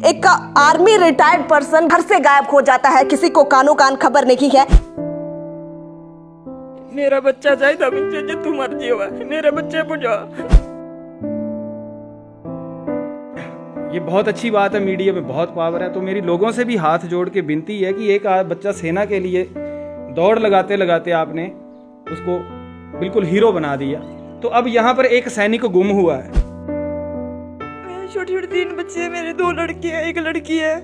एक army retired person घर से गायब हो जाता है, किसी को कानो कान खबर नहीं है। मेरा बच्चा चाहिए मुझे, जो तू मर्जी हो मेरे बच्चे पहुंचा। ये बहुत अच्छी बात है, मीडिया में बहुत पावर है। तो मेरी लोगों से भी हाथ जोड़ के विनती है कि एक बच्चा सेना के लिए दौड़ लगाते लगाते आपने उसको बिल्कुल हीरो बना दिया। तो अब यहाँ पर एक सैनिक गुम हुआ है। छोटे छोटे 3 बच्चे हैं मेरे, 2 लड़के हैं, 1 लड़की है।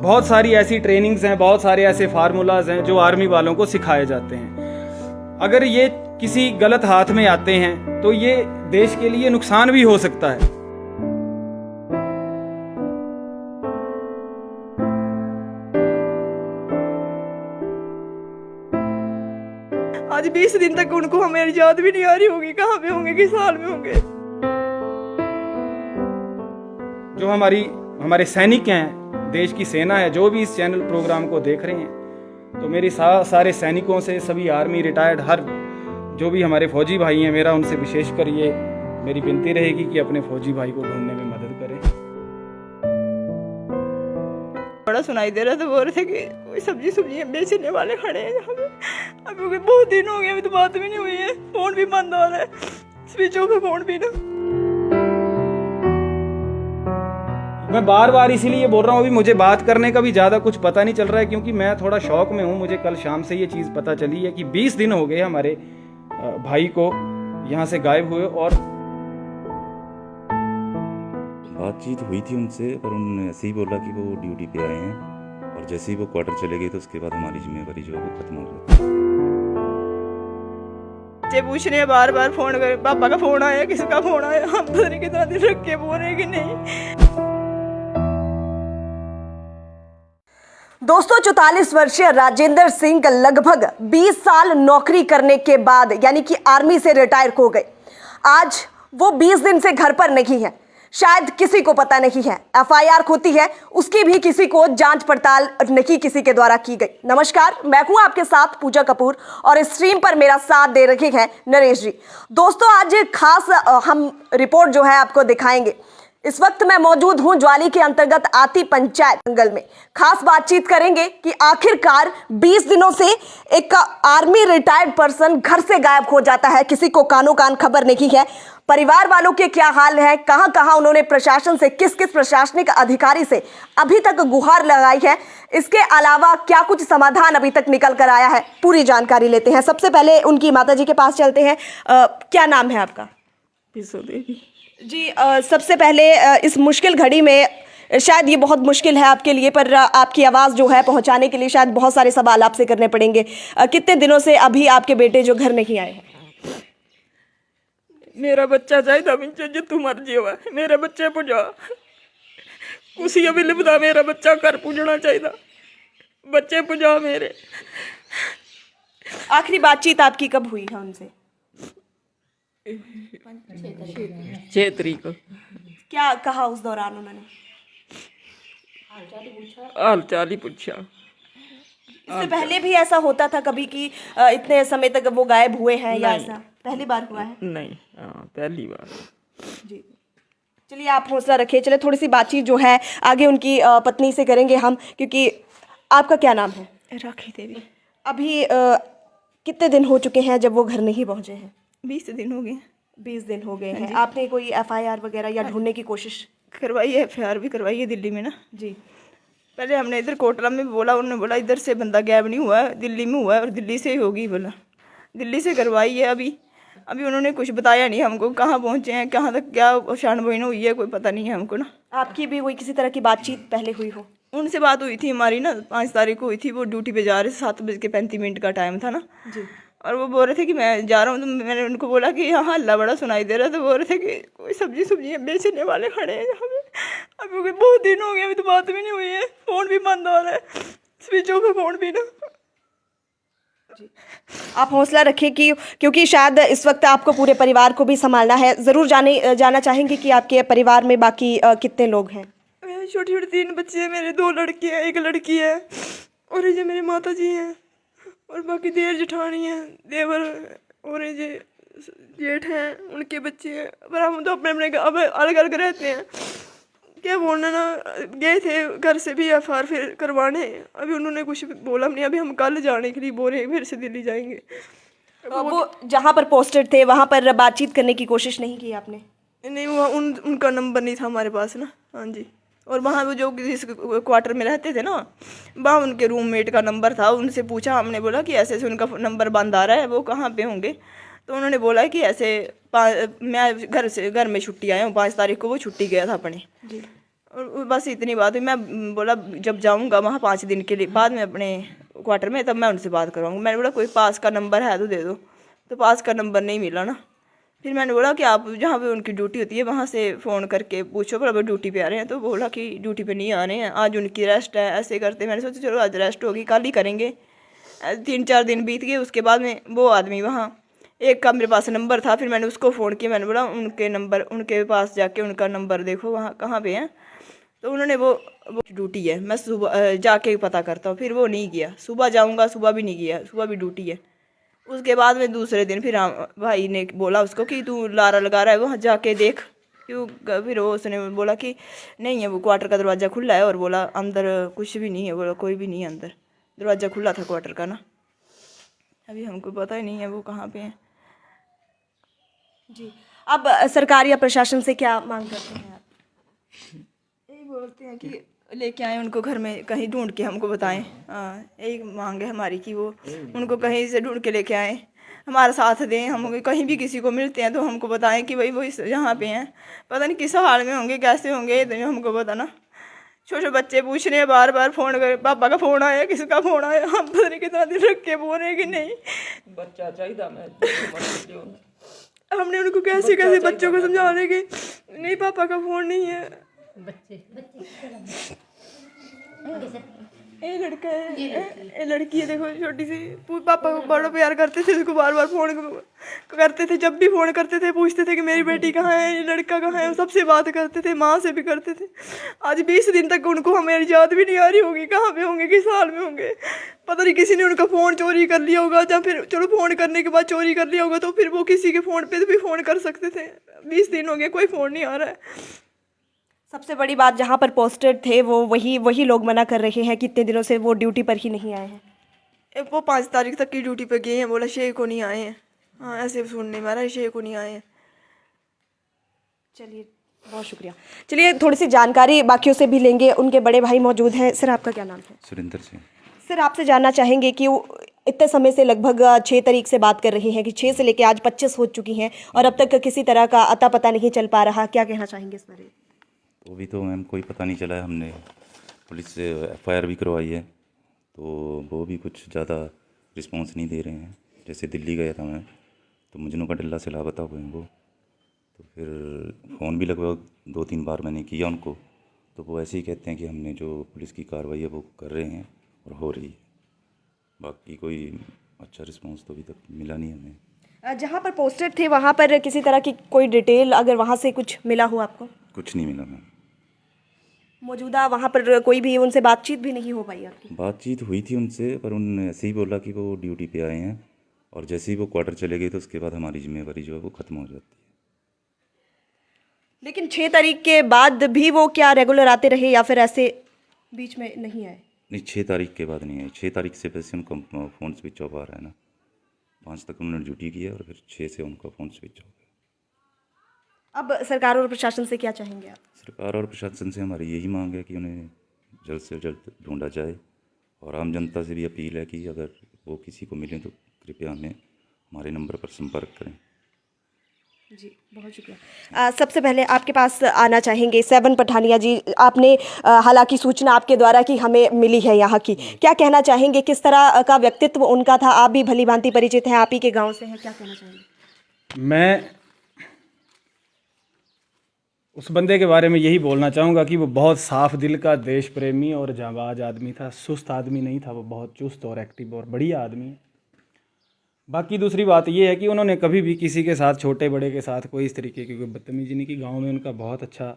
बहुत सारी ऐसी ट्रेनिंग्स हैं, बहुत सारे ऐसे फार्मूलाज हैं जो आर्मी वालों को सिखाए जाते हैं। अगर ये किसी गलत हाथ में आते हैं तो ये देश के लिए नुकसान भी हो सकता है। आज 20 दिन तक उनको हमें याद भी नहीं आ रही होगी, कहाँ पे होंगे, किस हाल में होंगे। जो हमारे सैनिक हैं, देश की सेना है, जो भी इस चैनल प्रोग्राम को देख रहे हैं, तो मेरे सारे सैनिकों से, सभी आर्मी रिटायर्ड, हर जो भी हमारे फौजी भाई हैं, मेरा उनसे विशेषकर ये मेरी विनती रहेगी कि अपने फौजी भाई को ढूंढने में मदद करें। बड़ा सुनाई दे रहा था, बोल रहे थे कि कोई सब्जी बेचने वाले खड़े हैं यहाँ पे। अभी बहुत दिन हो गए, अभी तो बात भी नहीं हुई है, फोन भी बंद आ रहा है, स्विच ऑफ है फोन भी ना। मैं बार बार इसीलिए बोल रहा हूँ, अभी मुझे बात करने का भी ज़्यादा कुछ पता नहीं चल रहा है, क्योंकि मैं थोड़ा शौक में हूँ। मुझे कल शाम से ये चीज़ पता चली है कि 20 दिन हो गए हमारे भाई को यहाँ से गायब हुए। और बातचीत हुई थी उनसे, पर उन्होंने ऐसे ही बोला कि वो ड्यूटी पे आए हैं, और जैसे ही वो क्वार्टर चले गए तो उसके बाद हमारी जिम्मेवारी जो है वो खत्म हो गई। बच्चे पूछ रहे हैं बार बार फोन कर, पापा का फोन आया, किसका फोन आया, हम पता नहीं कितना दिन रख के बोल रहे हैं कि नहीं। दोस्तों, 44 वर्षीय राजेंद्र सिंह लगभग 20 साल नौकरी करने के बाद यानी कि आर्मी से रिटायर हो गए। आज वो 20 दिन से घर पर नहीं है, शायद किसी को पता नहीं है। एफआईआर होती है, उसकी भी किसी को जांच पड़ताल नहीं किसी के द्वारा की गई। नमस्कार, मैं हूं आपके साथ पूजा कपूर और इस स्ट्रीम पर मेरा साथ दे रहे हैं नरेश जी। दोस्तों, आज खास हम रिपोर्ट जो है आपको दिखाएंगे। इस वक्त मैं मौजूद हूं ज्वाली के अंतर्गत आती पंचायत जंगल में। खास बातचीत करेंगे कि आखिरकार 20 दिनों से एक आर्मी रिटायर्ड पर्सन घर से गायब हो जाता है, किसी को कानो कान खबर नहीं है। परिवार वालों के क्या हाल है, कहां कहां उन्होंने प्रशासन से, किस किस प्रशासनिक अधिकारी से अभी तक गुहार लगाई है, इसके अलावा क्या कुछ समाधान अभी तक निकल कर आया है, पूरी जानकारी लेते हैं। सबसे पहले उनकी माताजी के पास चलते हैं। क्या नाम है आपका? जी, सबसे पहले इस मुश्किल घड़ी में, शायद ये बहुत मुश्किल है आपके लिए, पर आपकी आवाज़ जो है पहुंचाने के लिए शायद बहुत सारे सवाल आपसे करने पड़ेंगे। कितने दिनों से अभी आपके बेटे जो घर नहीं आए हैं? मेरा बच्चा चाहिए मुझे, जो तू मर्जी हो मेरे बच्चे पहुंचा। उसी अभी लिपदा मेरा बच्चा घर पूजना चाहिए, बच्चे पहुंचा मेरे। आखिरी बातचीत आपकी कब हुई है उनसे? 6 तारीख को। क्या कहा उस दौरान उन्होंने? हाल चाल ही पूछा। इससे पहले भी ऐसा होता था कभी कि इतने समय तक वो गायब हुए हैं, या ऐसा पहली बार हुआ है? नहीं, पहली बार। जी, चलिए आप हौसला रखिए। चलिए थोड़ी सी बातचीत जो है आगे उनकी पत्नी से करेंगे हम, क्योंकि आपका क्या नाम है? राखी देवी। अभी कितने दिन हो चुके हैं जब वो घर नहीं पहुंचे हैं? 20 दिन हो गए। 20 दिन हो गए हैं। आपने कोई एफआईआर वगैरह या ढूंढने की कोशिश करवाई है? एफआईआर भी करवाई है दिल्ली में ना जी। पहले हमने इधर कोटला में बोला, उन्होंने बोला इधर से बंदा गायब नहीं हुआ है, दिल्ली में हुआ है और दिल्ली से ही होगी। बोला दिल्ली से करवाई है। अभी उन्होंने कुछ बताया नहीं हमको, कहाँ पहुँचे हैं, कहाँ तक क्या छानबीन हुई है, कोई पता नहीं है हमको ना। आपकी भी कोई किसी तरह की बातचीत पहले हुई हो? उनसे बात हुई थी हमारी ना, 5 तारीख को हुई थी। वो ड्यूटी पे जा रहे थे, 7:35 का टाइम था ना जी। और वो बोल रहे थे कि मैं जा रहा हूँ। तो मैंने उनको बोला कि यहाँ हल्ला बड़ा सुनाई दे रहा था। बोल रहे थे कि कोई सब्जी बेचने वाले खड़े हैं यहाँ पे। अभी बहुत दिन हो गए, अभी तो बात भी नहीं हुई है, फोन भी बंद आ रहा है, स्विच ऑफ है फोन भी ना। आप हौसला रखिए कि क्योंकि शायद इस वक्त आपको पूरे परिवार को भी संभालना है। ज़रूर जाना चाहेंगे कि आपके परिवार में बाकी कितने लोग हैं? छोटे छोटे 3 बच्चे हैं मेरे, 2 लड़के हैं, 1 लड़की है, और ये मेरे माता जी हैं, और बाकी देर जेठानी है, देवर, और ये जेठ हैं, उनके बच्चे हैं। पर हम तो अपने अपने अलग अलग रहते हैं। क्या बोलना ना, गए थे घर से भी एफआईआर फिर करवाने, अभी उन्होंने कुछ बोला नहीं। अभी हम कल जाने के लिए बोल रहे हैं, फिर से दिल्ली जाएंगे। वो जहाँ पर पोस्टेड थे वहाँ पर बातचीत करने की कोशिश नहीं की आपने? नहीं, वहाँ उनका नंबर नहीं था हमारे पास ना। हाँ जी। और वहाँ वो जो जिस क्वार्टर में रहते थे ना, वहाँ उनके रूममेट का नंबर था। उनसे पूछा हमने, बोला कि ऐसे ऐसे उनका नंबर बंद आ रहा है, वो कहाँ पे होंगे? तो उन्होंने बोला कि ऐसे मैं घर में छुट्टी आया हूँ, 5 तारीख को वो छुट्टी गया था अपने जी। और बस इतनी बात हुई। मैं बोला जब जाऊँगा वहाँ 5 दिन के लिए बाद में अपने क्वार्टर में, तब मैं उनसे बात करवाऊँगा। मैंने बोला कोई पास का नंबर है तो दे दो, तो पास का नंबर नहीं मिला ना। फिर मैंने बोला कि आप जहाँ पे उनकी ड्यूटी होती है वहाँ से फ़ोन करके पूछो पर अब ड्यूटी पे आ रहे हैं। तो बोला कि ड्यूटी पे नहीं आ रहे हैं, आज उनकी रेस्ट है। ऐसे करते मैंने सोचा चलो आज रेस्ट होगी, कल ही करेंगे। 3-4 दिन बीत गए। उसके बाद में वो आदमी वहाँ एक का मेरे पास नंबर था, फिर मैंने उसको फ़ोन किया। मैंने बोला उनके नंबर, उनके पास जाके उनका नंबर देखो वहाँ कहाँ पे हैं। तो उन्होंने वो ड्यूटी है, मैं सुबह जाके पता करता हूँ। फिर वो नहीं किया, सुबह जाऊँगा, सुबह भी नहीं किया, सुबह भी ड्यूटी है। उसके बाद में दूसरे दिन फिर भाई ने बोला उसको कि तू लारा लगा रहा है, वहाँ जाके देख क्यों। फिर वो उसने बोला कि नहीं है, वो क्वार्टर का दरवाज़ा खुला है। और बोला अंदर कुछ भी नहीं है, बोला कोई भी नहीं है अंदर, दरवाज़ा खुला था क्वार्टर का ना। अभी हमको पता ही नहीं है वो कहाँ पे हैं जी। अब सरकार या प्रशासन से क्या मांग करते हैं आप? यही बोलते हैं कि लेके आए उनको घर में, कहीं ढूंढ के हमको बताएं। हाँ, यही मांग है हमारी कि वो उनको कहीं से ढूंढ के लेके आएँ, हमारा साथ दें। हम कहीं भी किसी को मिलते हैं तो हमको बताएं कि भाई वो इस यहाँ पे हैं। पता नहीं किस हाल में होंगे, कैसे होंगे, तो हमको पता ना। छोटे बच्चे पूछ रहे हैं बार बार फ़ोन कर, पापा का फ़ोन आया, किसका फ़ोन आया। हम पता नहीं कितना दिन रख के बोल रहे हैं कि नहीं बच्चा चाहिए। मैं हमने उनको कैसे कैसे बच्चों को समझाने के नहीं, पापा का फ़ोन नहीं है। ये लड़का है, ये लड़की है, देखो छोटी सी। पापा को बड़ा प्यार करते थे, उसको बार बार फ़ोन करते थे। जब भी फ़ोन करते थे पूछते थे कि मेरी बेटी कहाँ है, ये लड़का कहाँ है। सबसे बात करते थे, माँ से भी करते थे। आज 20 दिन तक उनको हमें याद भी नहीं आ रही होगी कहाँ पे होंगे, किस हाल में होंगे। पता नहीं किसी ने उनका फ़ोन चोरी कर लिया होगा, या फिर चलो फ़ोन करने के बाद चोरी कर लिया होगा तो फिर वो किसी के फ़ोन पे भी फ़ोन कर सकते थे। 20 दिन हो गए, कोई फ़ोन नहीं आ रहा है। सबसे बड़ी बात, जहाँ पर पोस्टेड थे वो वही लोग मना कर रहे हैं, कितने दिनों से वो ड्यूटी पर ही नहीं आए हैं। वो 5 तारीख तक की ड्यूटी पे गए हैं, बोला 6 को नहीं आए हैं। हाँ, ऐसे सुनने में आ रहा है 6 को नहीं आए हैं। चलिए, बहुत शुक्रिया। चलिए थोड़ी सी जानकारी बाकियों से भी लेंगे। उनके बड़े भाई मौजूद हैं। सर, आपका क्या नाम है? सुरेंद्र सिंह। सर, आपसे जानना चाहेंगे कि वो इतने समय से लगभग 6 तारीख से बात कर रहे हैं कि 6 से लेकर आज 25 हो चुकी हैं और अब तक किसी तरह का अता पता नहीं चल पा रहा, क्या कहना चाहेंगे इस बारे में? वो भी तो मैम कोई पता नहीं चला है। हमने पुलिस से एफआईआर भी करवाई है, तो वो भी कुछ ज़्यादा रिस्पॉन्स नहीं दे रहे हैं। जैसे दिल्ली गया था मैं, तो मजनू का टिल्ला से लापता हुए हैं वो। तो फिर फ़ोन भी लगभग 2-3 बार मैंने किया उनको, तो वो ऐसे ही कहते हैं कि हमने जो पुलिस की कार्रवाई है वो कर रहे हैं और हो रही है। बाकी कोई अच्छा रिस्पॉन्स तो अभी तक मिला नहीं हमें। जहाँ पर पोस्टेड थे वहाँ पर किसी तरह की कोई डिटेल अगर वहाँ से कुछ मिला हो आपको? कुछ नहीं मिला मैम। मौजूदा वहाँ पर कोई भी उनसे बातचीत भी नहीं हो पाई आपकी? बातचीत हुई थी उनसे, पर उन्होंने ऐसे ही बोला कि वो ड्यूटी पे आए हैं और जैसे ही वो क्वार्टर चले गए तो उसके बाद हमारी जिम्मेवारी जो है वो ख़त्म हो जाती है। लेकिन 6 तारीख के बाद भी वो क्या रेगुलर आते रहे या फिर ऐसे बीच में नहीं आए? नहीं, 6 तारीख के बाद नहीं आई। 6 तारीख से वैसे उनका फ़ोन स्विच ऑफ आ रहा है ना। 5 तक उन्होंने ड्यूटी की है और फिर 6 से उनका फ़ोन स्विच ऑफ है। अब सरकार और प्रशासन से क्या चाहेंगे आप? सरकार और प्रशासन से हमारी यही मांग है कि उन्हें जल्द से जल्द ढूंढा जाए, और आम जनता से भी अपील है कि अगर वो किसी को मिलें तो कृपया हमें हमारे नंबर पर संपर्क करें। जी, बहुत शुक्रिया। सबसे पहले आपके पास आना चाहेंगे 7 पठानिया जी। आपने हालांकि सूचना आपके द्वारा की हमें मिली है यहाँ की, क्या कहना चाहेंगे? किस तरह का व्यक्तित्व उनका था? आप भी भली भांति परिचित हैं, आप ही के गांव से हैं, क्या कहना चाहेंगे? मैं उस बंदे के बारे में यही बोलना चाहूँगा कि वो बहुत साफ दिल का देश प्रेमी और जांबाज आदमी था। सुस्त आदमी नहीं था, वो बहुत चुस्त और एक्टिव और बढ़िया आदमी है। बाकी दूसरी बात ये है कि उन्होंने कभी भी किसी के साथ, छोटे बड़े के साथ, कोई इस तरीके की कोई बदतमीजी नहीं की। गांव में उनका बहुत अच्छा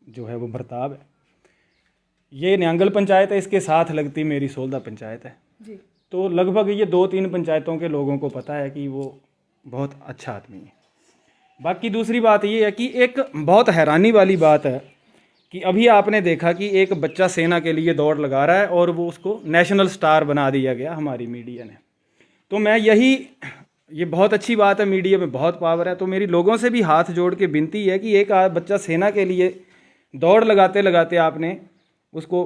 जो है वो बर्ताव है। ये न्यांगल पंचायत है, इसके साथ लगती मेरी सोलदा पंचायत है जी। तो लगभग ये 2-3 पंचायतों के लोगों को पता है कि वो बहुत अच्छा आदमी है। बाकी दूसरी बात ये है कि एक बहुत हैरानी वाली बात है कि अभी आपने देखा कि एक बच्चा सेना के लिए दौड़ लगा रहा है और वो उसको नेशनल स्टार बना दिया गया हमारी मीडिया ने। तो मैं ये बहुत अच्छी बात है, मीडिया में बहुत पावर है। तो मेरी लोगों से भी हाथ जोड़ के विनती है कि एक बच्चा सेना के लिए दौड़ लगाते लगाते आपने उसको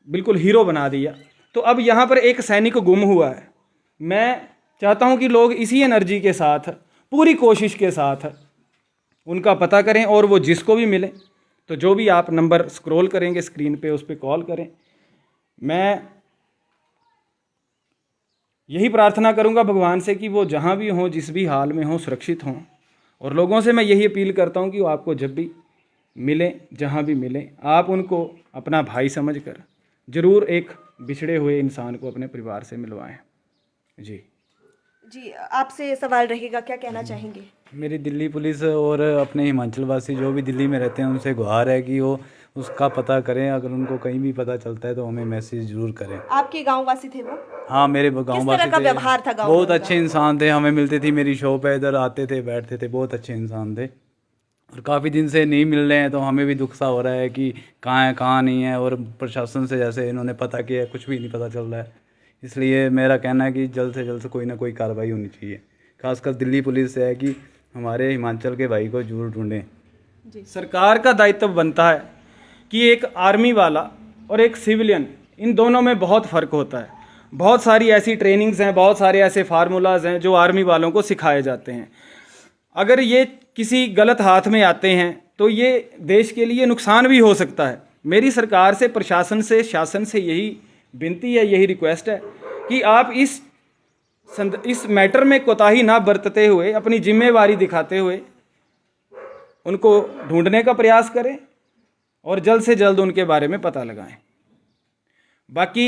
बिल्कुल हीरो बना दिया। तो अब यहाँ पर एक सैनिक गुम हुआ है। मैं चाहता हूँ कि लोग इसी एनर्जी के साथ, पूरी कोशिश के साथ उनका पता करें और वो जिसको भी मिले, तो जो भी आप नंबर स्क्रॉल करेंगे स्क्रीन पे उस पर कॉल करें। मैं यही प्रार्थना करूंगा भगवान से कि वो जहाँ भी हों, जिस भी हाल में हों, सुरक्षित हों। और लोगों से मैं यही अपील करता हूँ कि वो आपको जब भी मिलें, जहाँ भी मिलें, आप उनको अपना भाई समझकर ज़रूर एक बिछड़े हुए इंसान को अपने परिवार से मिलवाएं। जी, आपसे सवाल रहेगा, क्या कहना चाहेंगे? मेरी दिल्ली पुलिस और अपने हिमाचल वासी जो भी दिल्ली में रहते हैं उनसे गुहार है कि वो उसका पता करें। अगर उनको कहीं भी पता चलता है तो हमें मैसेज जरूर करें। आपके गांव वासी थे वो? हाँ, मेरे गांव वासी का थे। व्यवहार था गांव बहुत में अच्छे इंसान थे, हमें मिलते थे, मेरी शॉप है, इधर आते थे, बैठते थे, बहुत अच्छे इंसान थे। और काफ़ी दिन से नहीं मिल रहे हैं तो हमें भी दुख सा हो रहा है कि कहाँ है कहाँ नहीं है। और प्रशासन से जैसे इन्होंने पता किया, कुछ भी नहीं पता चल रहा है। इसलिए मेरा कहना है कि जल्द से जल्द कोई ना कोई कार्रवाई होनी चाहिए। खासकर दिल्ली पुलिस से है कि हमारे हिमाचल के भाई को जरूर ढूंढें। सरकार का दायित्व बनता है कि एक आर्मी वाला और एक सिविलियन, इन दोनों में बहुत फ़र्क होता है। बहुत सारी ऐसी ट्रेनिंग्स हैं, बहुत सारे ऐसे फार्मूलाज हैं जो आर्मी वालों को सिखाए जाते हैं। अगर ये किसी गलत हाथ में आते हैं तो ये देश के लिए नुकसान भी हो सकता है। मेरी सरकार से, प्रशासन से, शासन से यही विनती है, यही रिक्वेस्ट है कि आप इस मैटर में कोताही ना बरतते हुए, अपनी जिम्मेवारी दिखाते हुए उनको ढूंढने का प्रयास करें और जल्द से जल्द उनके बारे में पता लगाएं। बाकी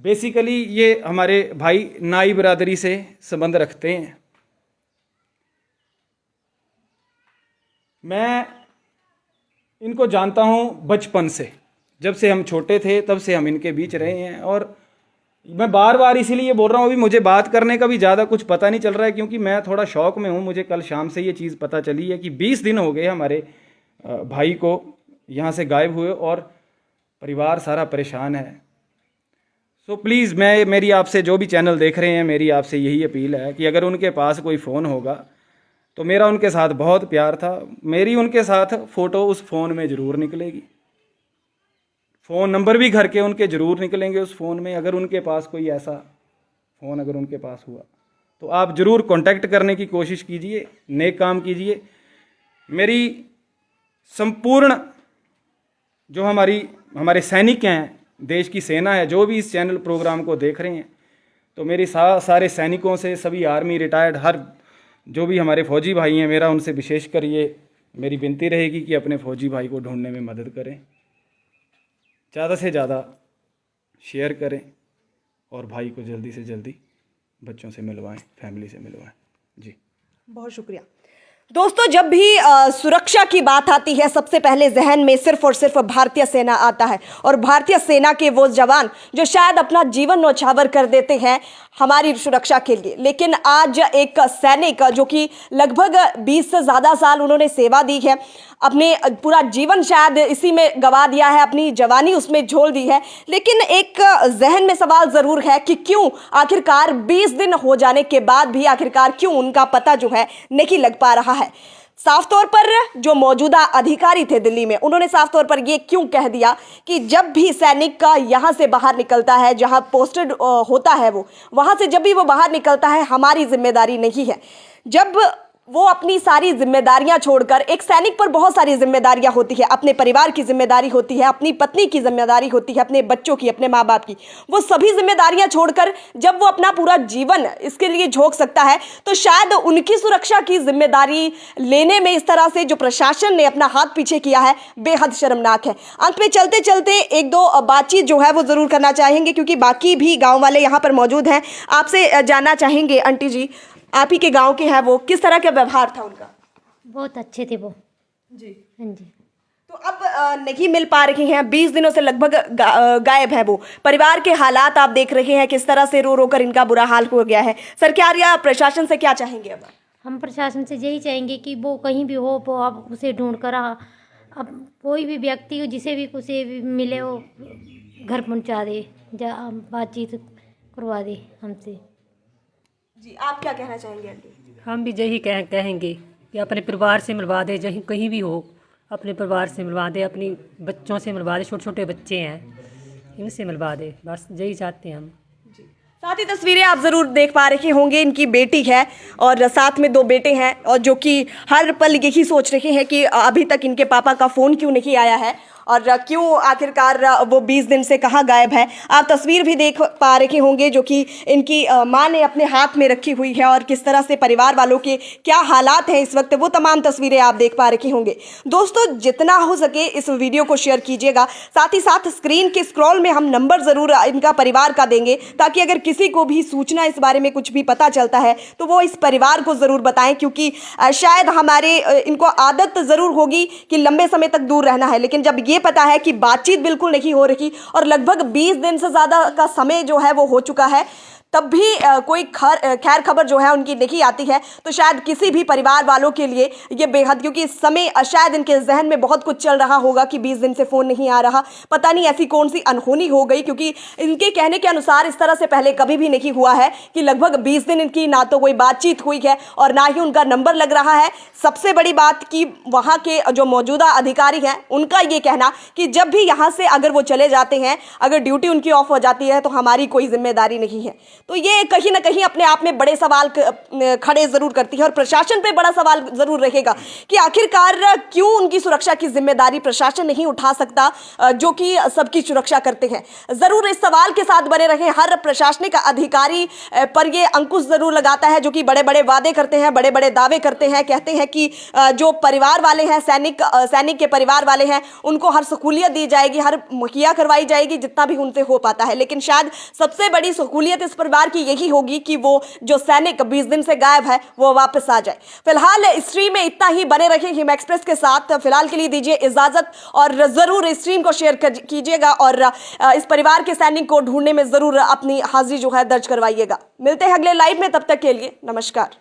बेसिकली ये हमारे भाई नाई बरादरी से संबंध रखते हैं। मैं इनको जानता हूँ बचपन से, जब से हम छोटे थे तब से हम इनके बीच रहे हैं। और मैं बार बार इसीलिए बोल रहा हूँ, अभी मुझे बात करने का भी ज़्यादा कुछ पता नहीं चल रहा है क्योंकि मैं थोड़ा शौक में हूँ। मुझे कल शाम से ये चीज़ पता चली है कि 20 दिन हो गए हमारे भाई को यहाँ से गायब हुए और परिवार सारा परेशान है। सो प्लीज़, मेरी आपसे, जो भी चैनल देख रहे हैं, मेरी आपसे यही अपील है कि अगर उनके पास कोई फ़ोन होगा तो मेरा उनके साथ बहुत प्यार था, मेरी उनके साथ फ़ोटो उस फ़ोन में ज़रूर निकलेगी, फ़ोन नंबर भी घर के उनके ज़रूर निकलेंगे उस फ़ोन में। अगर उनके पास कोई ऐसा फ़ोन अगर उनके पास हुआ तो आप ज़रूर कांटेक्ट करने की कोशिश कीजिए, नेक काम कीजिए। मेरी संपूर्ण जो हमारे सैनिक हैं, देश की सेना है, जो भी इस चैनल प्रोग्राम को देख रहे हैं, तो मेरी सारे सैनिकों से, सभी आर्मी रिटायर्ड, हर जो भी हमारे फौजी भाई हैं, मेरा उनसे विशेषकर ये मेरी विनती रहेगी कि अपने फौजी भाई को ढूंढने में मदद करें, ज़्यादा से ज़्यादा शेयर करें और भाई को जल्दी से जल्दी बच्चों से मिलवाएं, फैमिली से मिलवाएं। जी, बहुत शुक्रिया। दोस्तों, जब भी सुरक्षा की बात आती है, सबसे पहले जहन में सिर्फ और सिर्फ भारतीय सेना आता है और भारतीय सेना के वो जवान जो शायद अपना जीवन न्यौछावर कर देते हैं हमारी सुरक्षा के लिए। लेकिन आज एक सैनिक जो कि लगभग 20 से ज़्यादा साल उन्होंने सेवा दी है, अपने पूरा जीवन शायद इसी में गंवा दिया है, अपनी जवानी उसमें झोल दी है, लेकिन एक जहन में सवाल ज़रूर है कि क्यों आखिरकार 20 दिन हो जाने के बाद भी आखिरकार क्यों उनका पता जो है नहीं लग पा रहा है। साफ तौर पर जो मौजूदा अधिकारी थे दिल्ली में, उन्होंने साफ तौर पर ये क्यों कह दिया कि जब भी सैनिक का यहाँ से बाहर निकलता है, जहाँ पोस्टेड होता है वो, वहाँ से जब भी वो बाहर निकलता है, हमारी जिम्मेदारी नहीं है। जब वो अपनी सारी जिम्मेदारियां छोड़कर, एक सैनिक पर बहुत सारी जिम्मेदारियां होती है, अपने परिवार की जिम्मेदारी होती है, अपनी पत्नी की जिम्मेदारी होती है, अपने बच्चों की, अपने माँ बाप की, वो सभी जिम्मेदारियां छोड़कर जब वो अपना पूरा जीवन इसके लिए झोंक सकता है, तो शायद उनकी सुरक्षा की जिम्मेदारी लेने में इस तरह से जो प्रशासन ने अपना हाथ पीछे किया है, बेहद शर्मनाक है। अंत में चलते चलते एक दो बातचीत जो है वो ज़रूर करना चाहेंगे क्योंकि बाकी भी गाँव वाले यहाँ पर मौजूद हैं। आपसे जानना चाहेंगे, आंटी जी, आप ही के गांव के हैं वो, किस तरह का व्यवहार था उनका? बहुत अच्छे थे वो जी, हाँ जी। तो अब नहीं मिल पा रही हैं, 20 दिनों से लगभग गायब है वो। परिवार के हालात आप देख रहे हैं किस तरह से रो रो कर इनका बुरा हाल हो गया है। सरकार या प्रशासन से क्या चाहेंगे अब? हम प्रशासन से यही चाहेंगे कि वो कहीं भी हो, वो आप उसे ढूंढ कर अब कोई भी व्यक्ति को जिसे भी कुछ भी मिले वो घर पहुंचा दे, बातचीत करवा दे हमसे। जी, आप क्या कहना चाहेंगे आंटी? हम भी यही कहेंगे कि अपने परिवार से मिलवा दे, जहीं कहीं भी हो अपने परिवार से मिलवा दे, अपनी बच्चों से मिलवा दे, छोटे छोटे बच्चे हैं इनसे मिलवा दे, बस यही चाहते हैं हम। साथ ही तस्वीरें आप ज़रूर देख पा रहे होंगे, इनकी बेटी है और साथ में 2 बेटे हैं और जो कि हर पल यही सोच रहे हैं कि अभी तक इनके पापा का फ़ोन क्यों नहीं आया है और क्यों आखिरकार वो 20 दिन से कहाँ गायब है। आप तस्वीर भी देख पा रहे होंगे जो कि इनकी मां ने अपने हाथ में रखी हुई है और किस तरह से परिवार वालों के क्या हालात हैं इस वक्त, वो तमाम तस्वीरें आप देख पा रहे होंगे। दोस्तों, जितना हो सके इस वीडियो को शेयर कीजिएगा, साथ ही साथ स्क्रीन के स्क्रॉल में हम नंबर ज़रूर इनका परिवार का देंगे ताकि अगर किसी को भी सूचना इस बारे में कुछ भी पता चलता है तो वो इस परिवार को ज़रूर बताएं, क्योंकि शायद हमारे इनको आदत ज़रूर होगी कि लंबे समय तक दूर रहना है, लेकिन जब ये पता है कि बातचीत बिल्कुल नहीं हो रही और लगभग 20 दिन से ज़्यादा का समय जो है वो हो चुका है, तब भी कोई खैर खबर जो है उनकी नहीं आती है, तो शायद किसी भी परिवार वालों के लिए ये बेहद, क्योंकि इस समय शायद इनके जहन में बहुत कुछ चल रहा होगा कि 20 दिन से फ़ोन नहीं आ रहा, पता नहीं ऐसी कौन सी अनहोनी हो गई, क्योंकि इनके कहने के अनुसार इस तरह से पहले कभी भी नहीं हुआ है कि लगभग 20 दिन इनकी ना तो कोई बातचीत हुई है और ना ही उनका नंबर लग रहा है। सबसे बड़ी बात कि वहाँ के जो मौजूदा अधिकारी हैं उनका ये कहना कि जब भी यहाँ से अगर वो चले जाते हैं, अगर ड्यूटी उनकी ऑफ हो जाती है तो हमारी कोई जिम्मेदारी नहीं है। तो ये कहीं ना कहीं अपने आप में बड़े सवाल खड़े जरूर करती है और प्रशासन पे बड़ा सवाल जरूर रहेगा कि आखिरकार क्यों उनकी सुरक्षा की जिम्मेदारी प्रशासन नहीं उठा सकता, जो कि सबकी सुरक्षा करते हैं। जरूर इस सवाल के साथ बने रहे। हर प्रशासनिक अधिकारी पर ये अंकुश जरूर लगाता है जो कि बड़े बड़े वादे करते हैं, बड़े बड़े दावे करते हैं, कहते हैं कि जो परिवार वाले हैं, सैनिक के परिवार वाले हैं, उनको हर सहूलियत दी जाएगी, हर मुहैया करवाई जाएगी जितना भी उनसे हो पाता है। लेकिन शायद सबसे बड़ी सहूलियत इस परिवार की यही होगी कि वो जो सैनिक 20 दिन से गायब है वो वापस आ जाए। फिलहाल स्ट्रीम में इतना ही। बने रहिए हिम एक्सप्रेस के साथ। फिलहाल के लिए दीजिए इजाजत और जरूर स्ट्रीम को शेयर कीजिएगा और इस परिवार के सैनिक को ढूंढने में जरूर अपनी हाजिरी जो है दर्ज करवाइएगा। मिलते हैं अगले लाइव में, तब तक के लिए नमस्कार।